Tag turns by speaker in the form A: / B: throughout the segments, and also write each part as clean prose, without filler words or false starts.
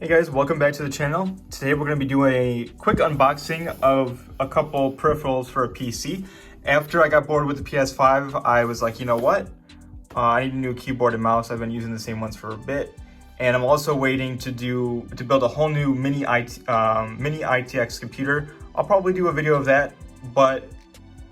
A: Hey guys, welcome back to the channel. Today we're going to be doing a quick unboxing of a couple peripherals for a PC. After I got bored with the PS5, I was like, you know what? I need a new keyboard and mouse. I've been using the same ones for a bit. And I'm also waiting to build a whole new mini ITX computer. I'll probably do a video of that, but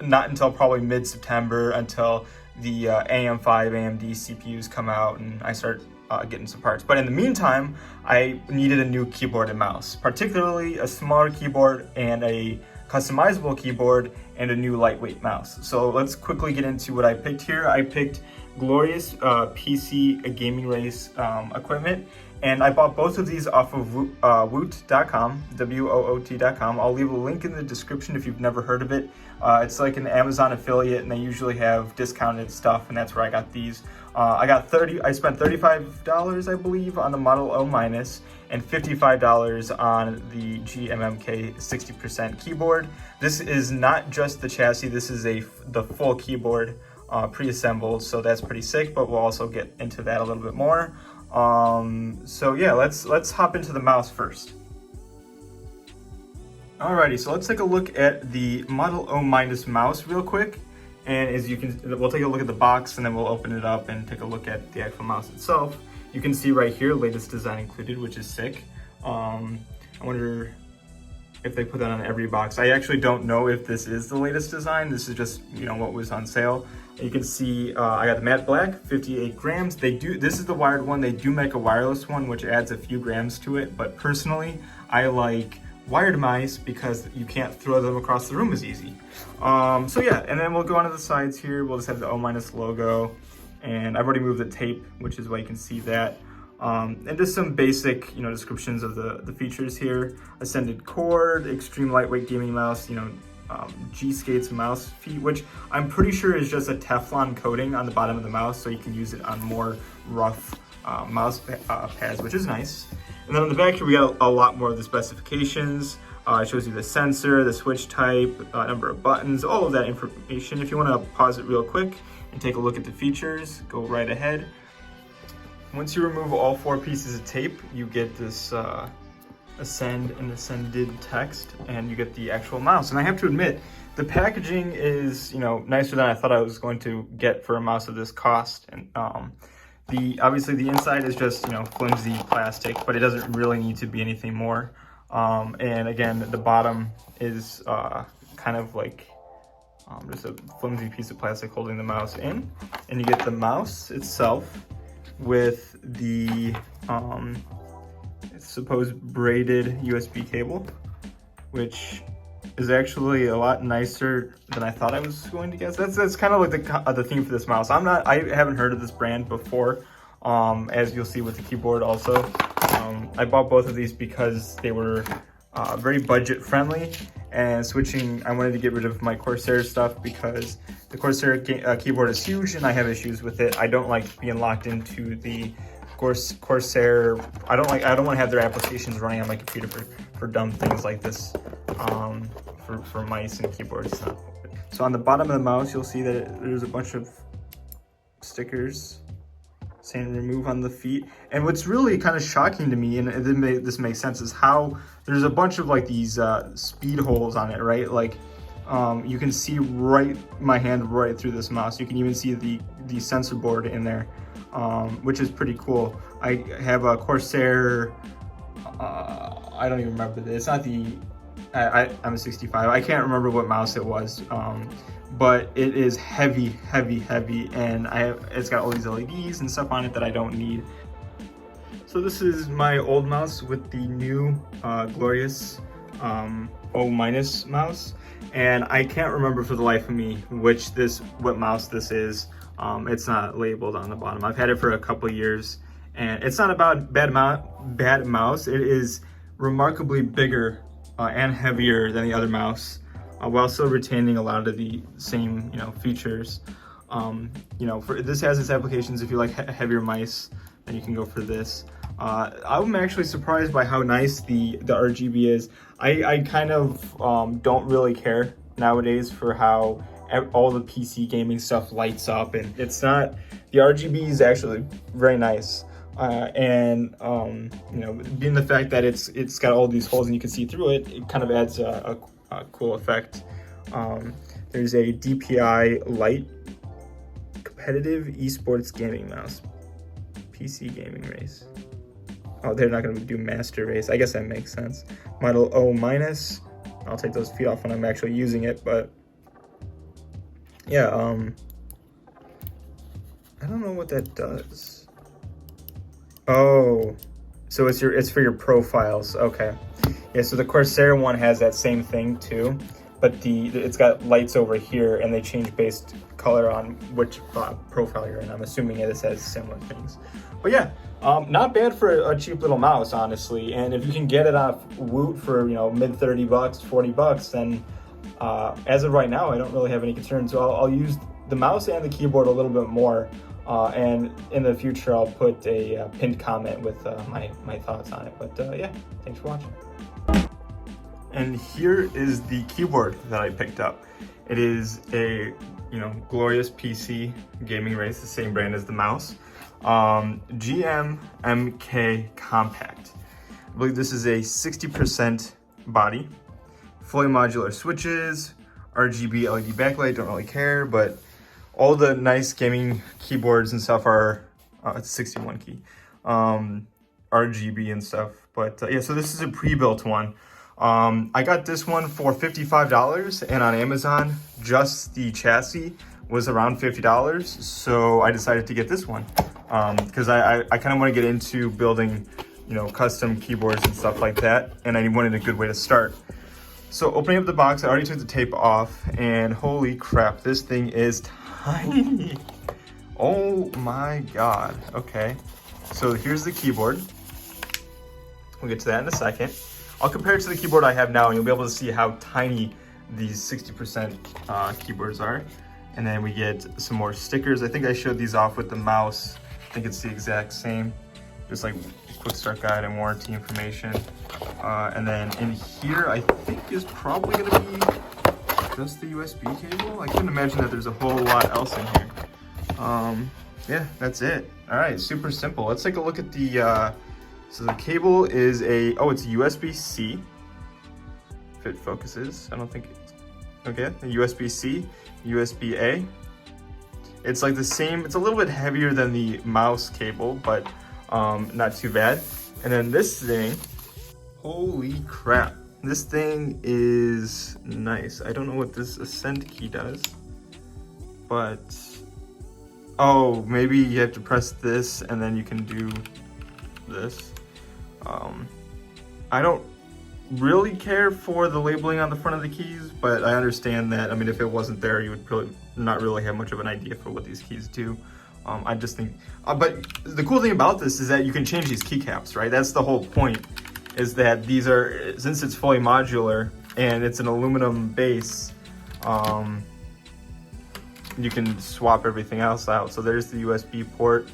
A: not until probably mid-September, until the AM5 AMD CPUs come out and I start getting some parts. But in the meantime, I needed a new keyboard and mouse, particularly a smaller keyboard and a customizable keyboard and a new lightweight mouse. So let's quickly get into what I picked here. I picked Glorious PC Gaming Race equipment, and I bought both of these off of woot.com, WOOT.com. I'll leave a link in the description if you've never heard of it. It's like an Amazon affiliate, and they usually have discounted stuff, and that's where I got these. I spent $35, I believe, on the Model O- and $55 on the GMMK 60% keyboard. This is not just the chassis, this is the full keyboard pre-assembled, so that's pretty sick, but we'll also get into that a little bit more. So yeah, let's hop into the mouse first. Alrighty, so let's take a look at the Model O- mouse real quick. And as you can, we'll take a look at the box and then we'll open it up and take a look at the actual mouse itself. You can see right here, latest design included, which is sick. I wonder if they put that on every box. I actually don't know if this is the latest design. This is just, what was on sale. You can see I got the matte black, 58 grams. This is the wired one. They do make a wireless one, which adds a few grams to it. But personally, I like wired mice because you can't throw them across the room as easy. So yeah, and then we'll go on to the sides here. We'll just have the O- logo, and I've already moved the tape, which is why you can see that. And just some basic, descriptions of the features here. Ascended cord, extreme lightweight gaming mouse, G-Skates mouse feet, which I'm pretty sure is just a Teflon coating on the bottom of the mouse, so you can use it on more rough mouse pads, which is nice. And then on the back here, we got a lot more of the specifications. It shows you the sensor, the switch type, number of buttons, all of that information. If you want to pause it real quick and take a look at the features, go right ahead. Once you remove all 4 pieces of tape, you get this Ascend and Ascended text, and you get the actual mouse. And I have to admit, the packaging is, nicer than I thought I was going to get for a mouse of this cost. And obviously the inside is just, flimsy plastic, but it doesn't really need to be anything more. And again, the bottom is kind of like just a flimsy piece of plastic holding the mouse in. And you get the mouse itself with the supposed braided USB cable, which is actually a lot nicer than I thought I was going to guess. That's kind of like the theme for this mouse. I haven't heard of this brand before, as you'll see with the keyboard also. I bought both of these because they were very budget friendly, and I wanted to get rid of my Corsair stuff because the Corsair keyboard is huge and I have issues with it. I don't like being locked into the Corsair. I don't want to have their applications running on my computer for dumb things like this, for mice and keyboards. So on the bottom of the mouse, you'll see that there's a bunch of stickers saying remove on the feet. And what's really kind of shocking to me, and this makes sense, is how there's a bunch of like these speed holes on it, right? Like you can see my hand right through this mouse. You can even see the sensor board in there, which is pretty cool. I have a Corsair, I don't even remember this. It's not I'm a 65. I can't remember what mouse it was, but it is heavy, and it's got all these LEDs and stuff on it that I don't need. So this is my old mouse with the new Glorious O- mouse, and I can't remember for the life of me what mouse this is. It's not labeled on the bottom. I've had it for a couple years, and it's not about bad mouse. It is remarkably bigger and heavier than the other mouse, while still retaining a lot of the same, features. This has its applications. If you like heavier mice, then you can go for this. I'm actually surprised by how nice the RGB is. I kind of don't really care nowadays for how all the PC gaming stuff lights up, and it's not, the RGB is actually very nice. You know, being the fact that it's got all these holes and you can see through it, it kind of adds a cool effect. There's a DPI Lite competitive esports gaming mouse, PC gaming race. Oh, they're not going to do master race. I guess that makes sense. Model O minus. I'll take those feet off when I'm actually using it, but yeah, I don't know what that does. Oh, so it's for your profiles. Okay. Yeah, so the Corsair one has that same thing too, but it's got lights over here and they change based color on which profile you're in. I'm assuming this has similar things. But yeah, not bad for a cheap little mouse, honestly. And if you can get it off Woot for, you know, mid 30 bucks, 40 bucks, then as of right now, I don't really have any concerns. So I'll use the mouse and the keyboard a little bit more. And in the future, I'll put a pinned comment with my thoughts on it. But yeah, thanks for watching. And here is the keyboard that I picked up. It is a, you know, glorious PC gaming race, the same brand as the mouse. GMMK Compact. I believe this is a 60% body, fully modular switches, RGB LED backlight, don't really care, but all the nice gaming keyboards and stuff are, it's 61 key, RGB and stuff. But yeah, so this is a pre-built one. I got this one for $55, and on Amazon, just the chassis was around $50. So I decided to get this one because I kind of want to get into building, you know, custom keyboards and stuff like that. And I wanted a good way to start. So opening up the box, I already took the tape off, and holy crap, this thing is tiny. Oh my God. Okay. So here's the keyboard. We'll get to that in a second. I'll compare it to the keyboard I have now, and you'll be able to see how tiny these 60% keyboards are. And then we get some more stickers. I think I showed these off with the mouse. I think it's the exact same. Just like quick start guide and warranty information. And then in here, I think is probably gonna be just the USB cable. I couldn't imagine that there's a whole lot else in here. Yeah, that's it. All right, super simple. Let's take a look at the, so the cable is it's USB-C. If it focuses, I don't think it's, okay, USB-C, USB-A. It's like the same, it's a little bit heavier than the mouse cable, but not too bad. And then this thing, holy crap. This thing is nice. I don't know what this ascend key does, but, oh, maybe you have to press this and then you can do this. I don't really care for the labeling on the front of the keys, but I understand that. I mean, if it wasn't there, you would probably not really have much of an idea for what these keys do. I just think, but the cool thing about this is that you can change these keycaps, right? That's the whole point, is that these are, since it's fully modular and it's an aluminum base, you can swap everything else out. So there's the USB port.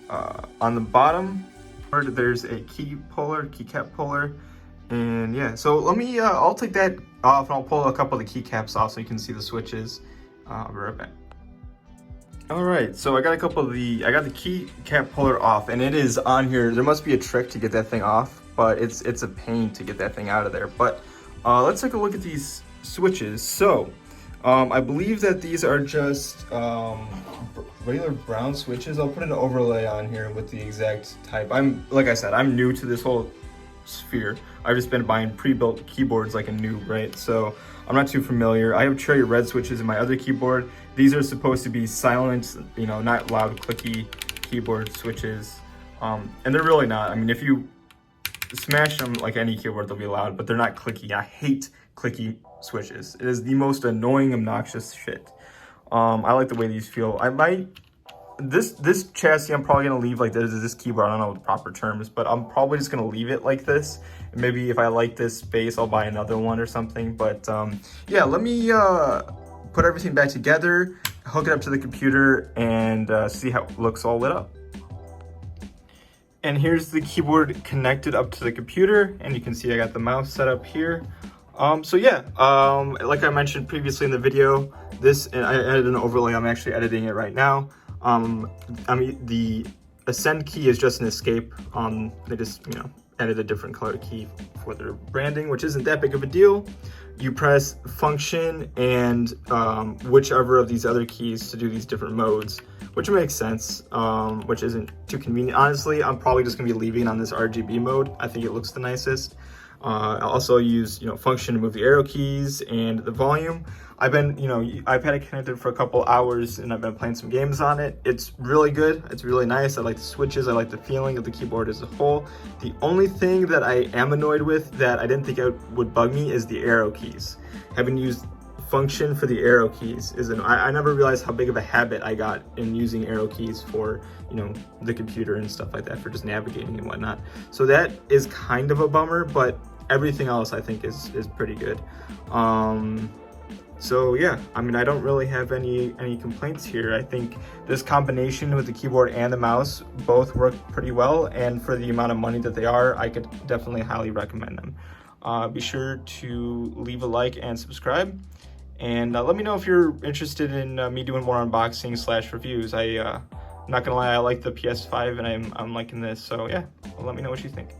A: On the bottom, there's a keycap puller, and yeah, so let me, I'll take that off and I'll pull a couple of the keycaps off so you can see the switches. I'll be right back. All right, so I got I got the keycap puller off, and it is on here. There must be a trick to get that thing off, but it's a pain to get that thing out of there. But let's take a look at these switches. So I believe that these are just regular brown switches. I'll put an overlay on here with the exact type. Like I said, I'm new to this whole sphere. I've just been buying pre-built keyboards like a noob, right? So I'm not too familiar. I have cherry red switches in my other keyboard. These are supposed to be silent, you know, not loud, clicky keyboard switches. And they're really not. I mean, if you smash them like any keyboard, they'll be loud, but they're not clicky. I hate clicky switches. It is the most annoying, obnoxious shit. I like the way these feel. I might, this chassis, I'm probably gonna leave like this keyboard. I don't know what the proper term is, but I'm probably just gonna leave it like this. And maybe if I like this base, I'll buy another one or something. But yeah, let me put everything back together, hook it up to the computer, and see how it looks all lit up. And here's the keyboard connected up to the computer, and you can see I got the mouse set up here. So yeah, like I mentioned previously in the video, I added an overlay. I'm actually editing it right now. I mean, the Ascend key is just an escape. They just, you know, added a different color key for their branding, which isn't that big of a deal. You press function and whichever of these other keys to do these different modes, which makes sense, which isn't too convenient. Honestly, I'm probably just gonna be leaving on this RGB mode. I think it looks the nicest. I also use, you know, function to move the arrow keys and the volume. I've had it connected for a couple hours and I've been playing some games on it. It's really good. It's really nice. I like the switches. I like the feeling of the keyboard as a whole. The only thing that I am annoyed with that I didn't think would bug me is the arrow keys. Having used function for the arrow keys I never realized how big of a habit I got in using arrow keys for, you know, the computer and stuff like that, for just navigating and whatnot. So that is kind of a bummer, but everything else I think is pretty good. So yeah, I mean, I don't really have any complaints here. I think this combination with the keyboard and the mouse both work pretty well, and for the amount of money that they are, I could definitely highly recommend them. Be sure to leave a like and subscribe, and let me know if you're interested in me doing more unboxing / reviews. I'm not gonna lie, I like the PS5 and I'm liking this, so yeah, let me know what you think.